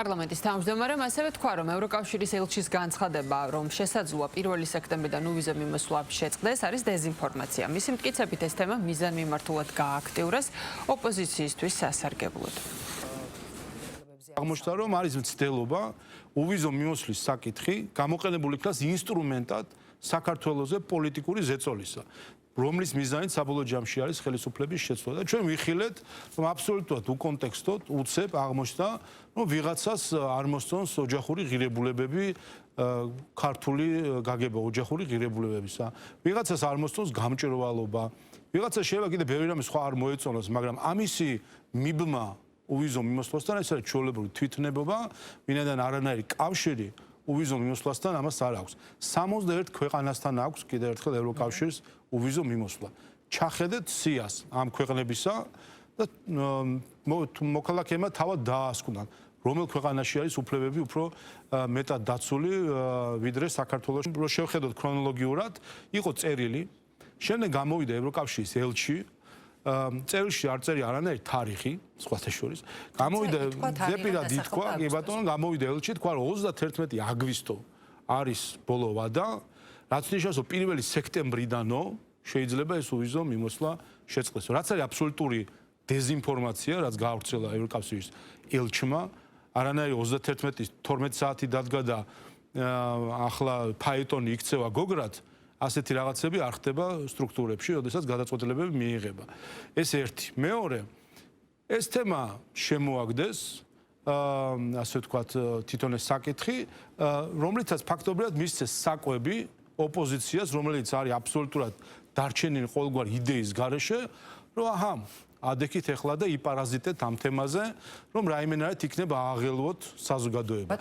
პარლამენტის თავმჯდომარემ ასევე თქვა, რომ ევროკავშირის ელჩის განცხადება, რომ შესაძლოა 1 სექტემბრიდან უვიზო მიმოსვლა შეწყდეს, არის დეზინფორმაცია. მისი მტკიცებით ეს თემა მიზანმიმართულად გააქტიურეს ოპოზიციისთვის სასარგებლოდ. აღმოჩნდა, რომ არის მცდელობა უვიზო მიმოსვლის საკითხი გამოყენებული იქნას ინსტრუმენტად საქართველოზე პოლიტიკური ზეწოლისა, რომლის მიზანით საბოლოო ჯამში არის ხელისუფლების შეცვლა. და ჩვენ ვიხილეთ, რომ აბსოლუტურად უკონტექსტოდ უცებ აღმოჩნდა, რომ ვიღაცას არ მოსწონს ოჯახური ღირებულებები, ქართული გაგება ოჯახური ღირებულებებისა. ვიღაცას არ მოსწონს გამჭვირვალობა. ვიღაცას შეიძლება კიდე ბევრი რამე სხვა არ მოეწონოს, მაგრამ ამისი მიბმა უვიზო მიმოსვლასთან ეს არის ჩვეულებრივი თვითნებობა, ვინაიდან არანაირი კავშირი უვიზო მიმოსვლასთან ამას არ აქვს. 61 ქვეყანასთან აქვს კიდევ ერთხელ ევროკავშირის უვიზო მიმოსვლა. ჩახედეთ სიას ამ ქვეყნებისა და მოქალაქეებმა თავად დაასკვნან, რომელ ქვეყანაში არის უფლებები უფრო მეტად დაცული ვიდრე საქართველოში. რო შევხედოთ ქრონოლოგიურად, იყო წერილი, შემდეგ გამოვიდა ევროკავშირის ელჩი, წერილში არ წერია არანაირი თარიღი, სხვათა შორის. გამოვიდა ზეპირად ითქვა, კი ბატონო, გამოვიდა ელჩი, თქვა რომ 31 აგვისტო არის ბოლო ვადა, რაც ნიშნავს, რომ 1 სექტემბრიდანო შეიძლება ეს უვიზო მიმოსვლა შეწყდეს. რაც არის აბსოლუტური დეზინფორმაცია, რაც გაავრცელა ევროკავშირის ელჩმა, არანაირი 31-ის 12 საათი დადგა და ახლა ფაეტონი იქცევა გოგრად. ასეთი რაღაცები არ ხდება სტრუქტურებში, როდესაც გადაწყვეტილებები მიიღება. ეს ერთი. მეორე, ეს თემა შემოაგდეს, ასე ვთქვათ, თვითონ ეს საკითხი, რომლითაც ფაქტობრივად მისცეს საკვები ოპოზიციას, რომელიც არის აბსოლუტურად დარჩენილი ყოველგვარი იდეის გარეშე, რომ აჰა, ადექით ეხლა და იპარაზიტეთ ამ თემაზე, რომ რაიმენაირად იქნება აღელვოთ საზოგადოება.